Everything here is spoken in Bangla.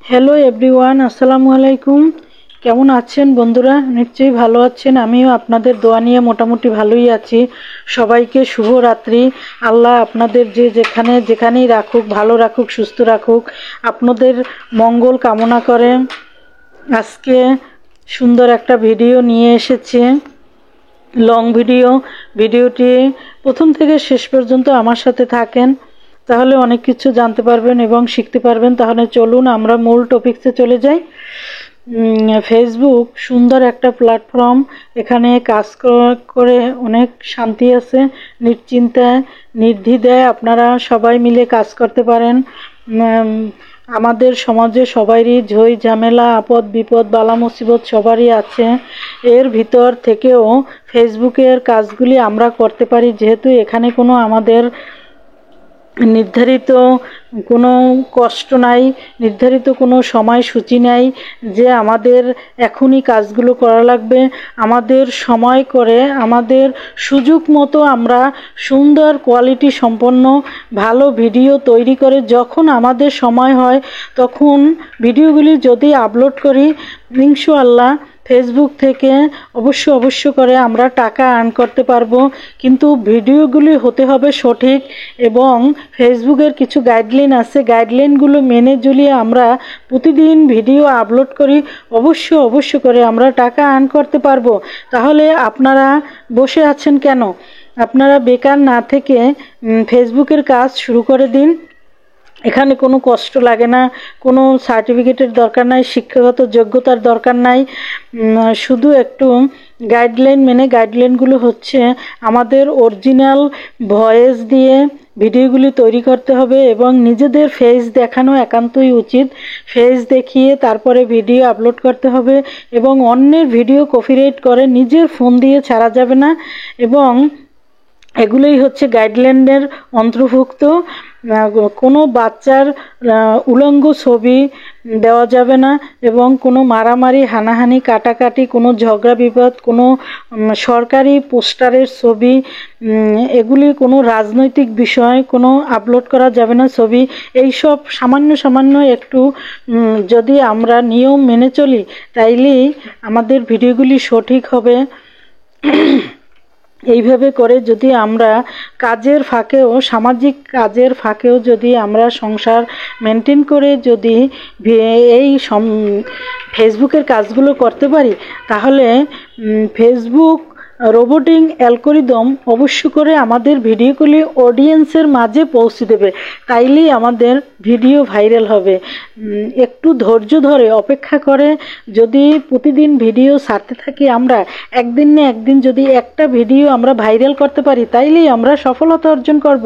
হ্যালো এভরিওয়ান, আসসালামু আলাইকুম। কেমন আছেন বন্ধুরা? নিশ্চয়ই ভালো আছেন। আমিও আপনাদের দোয়া নিয়ে মোটামুটি ভালোই আছি। সবাইকে শুভ রাত্রি। আল্লাহ আপনাদের যে যেখানেই রাখুক, ভালো রাখুক, সুস্থ রাখুক, আপনাদের মঙ্গল কামনা করে আজকে সুন্দর একটা ভিডিও নিয়ে এসেছি, লং ভিডিওটি প্রথম থেকে শেষ পর্যন্ত আমার সাথে থাকেন, তাহলে অনেক কিছু জানতে পারবেন এবং শিখতে পারবেন। তাহলে চলুন আমরা মূল টপিকসে চলে যাই। ফেসবুক সুন্দর একটা প্ল্যাটফর্ম। এখানে কাজ করে অনেক শান্তি আছে, নিশ্চিন্তায় নির্দ্বিধায় আপনারা সবাই মিলে কাজ করতে পারেন। আমাদের সমাজে সবারই ঝই ঝামেলা, আপদ বিপদ, বালা মুসিবত সবারই আছে। এর ভিতর থেকেও ফেসবুকের কাজগুলি আমরা করতে পারি, যেহেতু এখানে কোনো আমাদের নির্ধারিত কোনো কষ্ট নাই, নির্ধারিত কোনো সময়সূচি নাই যে আমাদের এখনই কাজগুলো করা লাগবে। আমাদের সময় করে, আমাদের সুযোগ মতো আমরা সুন্দর কোয়ালিটি সম্পন্ন ভালো ভিডিও তৈরি করে যখন আমাদের সময় হয় তখন ভিডিওগুলি যদি আপলোড করি, ইনশাআল্লাহ ফেসবুক থেকে অবশ্য করে আমরা টাকা আর্ন করতে পারবো। কিন্তু ভিডিওগুলি হতে হবে সঠিক, এবং ফেসবুকের কিছু গাইডলাইন আছে, গাইডলাইনগুলো মেনে চলিয়ে আমরা প্রতিদিন ভিডিও আপলোড করি, অবশ্য করে আমরা টাকা আর্ন করতে পারবো। তাহলে আপনারা বসে আছেন কেন? আপনারা বেকার না থেকে ফেসবুকের কাজ শুরু করে দিন। এখানে কোনো কষ্ট লাগে না, কোনো সার্টিফিকেটের দরকার নাই, শিক্ষাগত যোগ্যতার দরকার নাই। শুধু একটু গাইডলাইন মেনে, গাইডলাইনগুলো হচ্ছে আমাদের অরিজিনাল ভয়েস দিয়ে ভিডিওগুলি তৈরি করতে হবে এবং নিজেদের ফেস দেখানো একান্তই উচিত। ফেস দেখিয়ে তারপরে ভিডিও আপলোড করতে হবে, এবং অন্যের ভিডিও কপিরাইট করে নিজের ফোন দিয়ে ছাড়া যাবে না। এবং এগুলোই হচ্ছে গাইডলাইনের অন্তর্ভুক্ত। কোনো বাচ্চার উলঙ্গ ছবি দেওয়া যাবে না, এবং কোনো মারামারি, হানাহানি, কাটাকাটি, কোনো ঝগড়া বিবাদ, কোনো সরকারি পোস্টারের ছবি, এগুলি কোনো রাজনৈতিক বিষয় কোনো আপলোড করা যাবে না ছবি। এইসব সামান্য একটু যদি আমরা নিয়ম মেনে চলি, তাইলেই আমাদের ভিডিওগুলি সঠিক হবে। এইভাবে করে যদি আমরা কাজের ফাঁকেও, সামাজিক কাজের ফাঁকেও যদি আমরা সংসার মেনটেন করে যদি এই ফেসবুকের কাজগুলো করতে পারি, তাহলে ফেসবুক রোবোটিং অ্যালগরিদম অবশ্য করে আমাদের ভিডিওগুলি অডিয়েন্সের মাঝে পৌঁছে দেবে, তাইলেই আমাদের ভিডিও ভাইরাল হবে। একটু ধৈর্য ধরে অপেক্ষা করে যদি প্রতিদিন ভিডিও ছাড়তে থাকি আমরা, একদিন না একদিন যদি একটা ভিডিও আমরা ভাইরাল করতে পারি, তাইলেই আমরা সফলতা অর্জন করব।